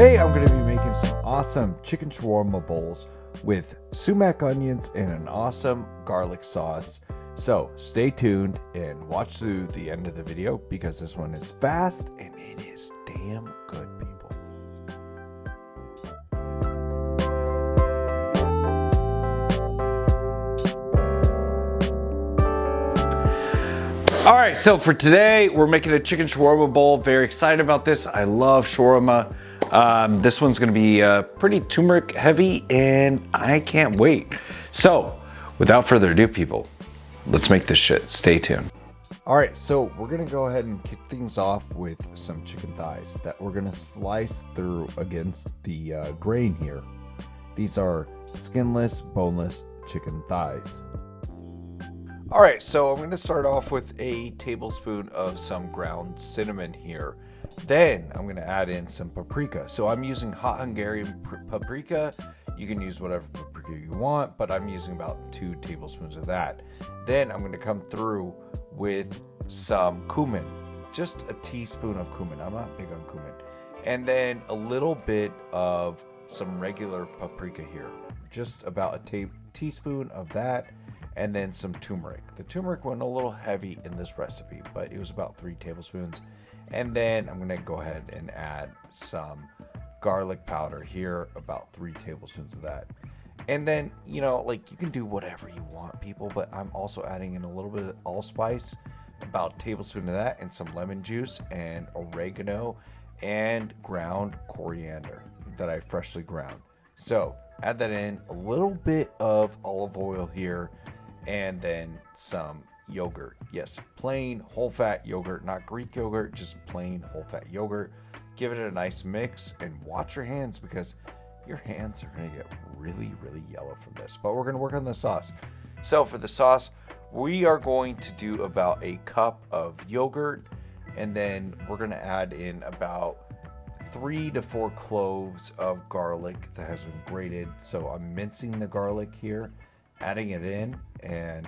Today I'm going to be making some awesome chicken shawarma bowls with sumac onions and an awesome garlic sauce. So stay tuned and watch through the end of the video because this one is fast and it is damn good, people. All right, so for today we're making a chicken shawarma bowl. Very excited about this. I love shawarma. This one's gonna be pretty turmeric heavy and I can't wait. So without further ado, people, let's make this shit. Stay tuned. All right, so we're gonna go ahead and kick things off with some chicken thighs that we're gonna slice through against the grain here. These are skinless, boneless chicken thighs. All right, so I'm gonna start off with a tablespoon of some ground cinnamon here. Then I'm gonna add in some paprika. So I'm using hot Hungarian paprika. You can use whatever paprika you want, but I'm using about 2 tablespoons of that. Then I'm gonna come through with some cumin, just a teaspoon of cumin. I'm not big on cumin. And then a little bit of some regular paprika here, just about a teaspoon of that. And then some turmeric. The turmeric went a little heavy in this recipe, but it was about 3 tablespoons. And then I'm gonna go ahead and add some garlic powder here, about 3 tablespoons of that. And then, you know, like you can do whatever you want, people, but I'm also adding in a little bit of allspice, about a tablespoon of that, and some lemon juice and oregano and ground coriander that I freshly ground. So add that in, a little bit of olive oil here, and then some yogurt. Yes, plain whole fat yogurt, not Greek yogurt, just plain whole fat yogurt. Give it a nice mix and watch your hands because your hands are going to get really, really yellow from this. But we're going to work on the sauce. So for the sauce, we are going to do about a cup of yogurt, and then we're going to add in about 3 to 4 cloves of garlic that has been grated. So I'm mincing the garlic here, adding it in, and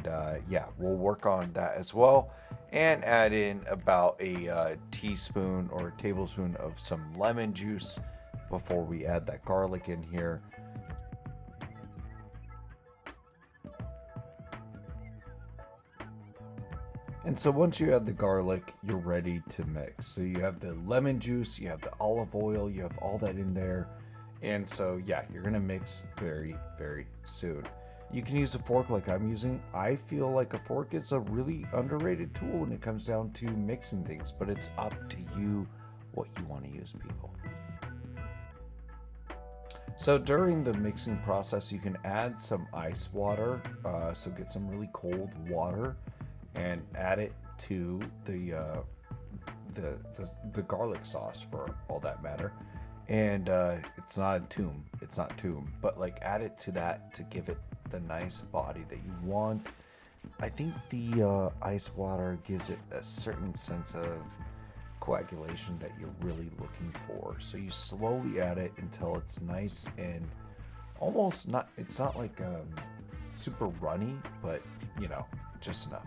yeah, we'll work on that as well. And add in about a teaspoon or a tablespoon of some lemon juice before we add that garlic in here. And so once you add the garlic, you're ready to mix. So you have the lemon juice, you have the olive oil, you have all that in there. And so yeah, you're gonna mix very, very soon. You can use a fork like I'm using. I feel like a fork is a really underrated tool when it comes down to mixing things, but it's up to you what you want to use, people. So during the mixing process, you can add some ice water. So get some really cold water and add it to the garlic sauce for all that matter. And it's not toom, but like add it to that to give it the nice body that you want. I think the ice water gives it a certain sense of coagulation that you're really looking for. So you slowly add it until it's nice and almost not, it's not like super runny, but you know, just enough.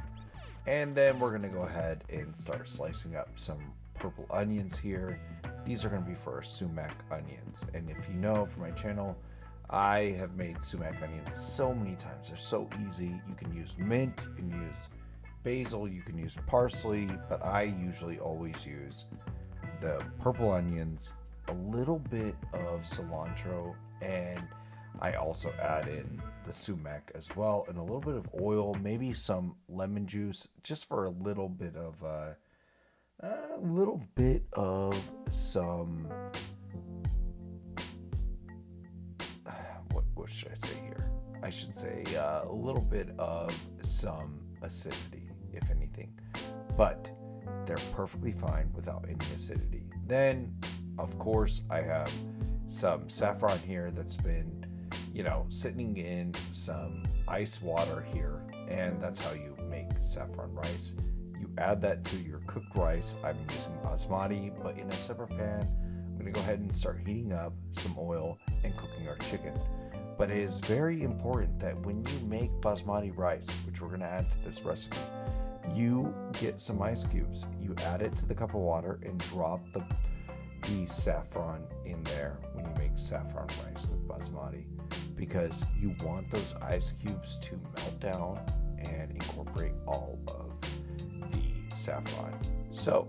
And then we're gonna go ahead and start slicing up some purple onions here. These are gonna be for our sumac onions. And if you know from my channel, I have made sumac onions so many times. They're so easy. You can use mint, you can use basil, you can use parsley, but I usually always use the purple onions, a little bit of cilantro, and I also add in the sumac as well, and a little bit of oil, maybe some lemon juice, just for a little bit of some, what should I say here? I should say a little bit of some acidity, if anything, but they're perfectly fine without any acidity. Then, of course, I have some saffron here that's been, you know, sitting in some ice water here, and that's how you make saffron rice. You add that to your cooked rice. I'm using basmati, but in a separate pan, I'm gonna go ahead and start heating up some oil and cooking our chicken. But it is very important that when you make basmati rice, which we're gonna add to this recipe, you get some ice cubes. You add it to the cup of water and drop the saffron in there when you make saffron rice with basmati, because you want those ice cubes to melt down and incorporate all of the saffron. So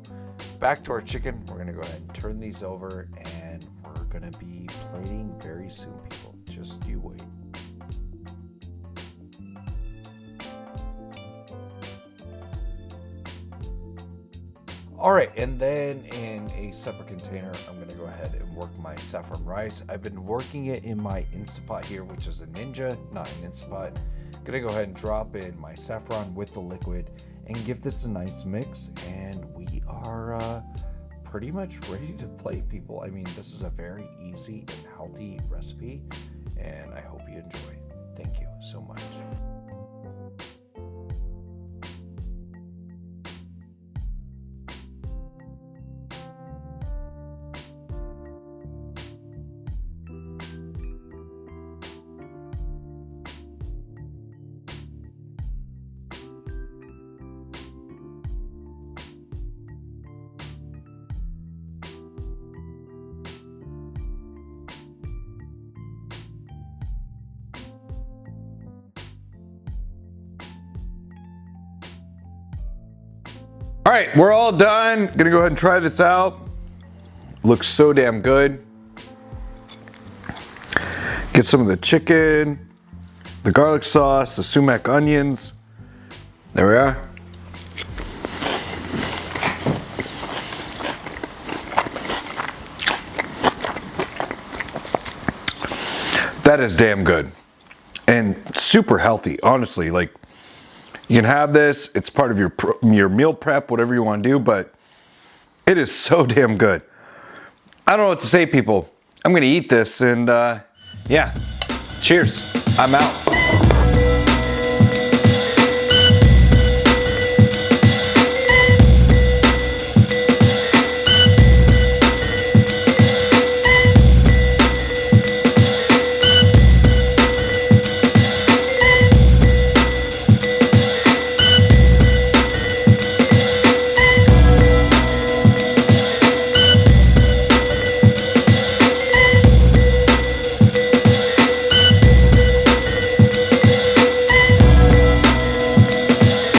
back to our chicken. We're gonna go ahead and turn these over, and we're gonna be plating very soon, people. Just you wait. All right, and then in a separate container, I'm gonna go ahead and work my saffron rice. I've been working it in my Instapot here, which is a Ninja, not an Instapot. Gonna go ahead and drop in my saffron with the liquid and give this a nice mix, and we are pretty much ready to plate, people. I mean, this is a very easy and healthy recipe, and I hope you enjoy. Thank you so much. All right, we're all done. Gonna go ahead and try this out. Looks so damn good. Get some of the chicken, the garlic sauce, the sumac onions. There we are. That is damn good and super healthy, honestly. Like, you can have this, it's part of your meal prep, whatever you want to do, but it is so damn good. I don't know what to say, people. I'm gonna eat this, and yeah, cheers. I'm out.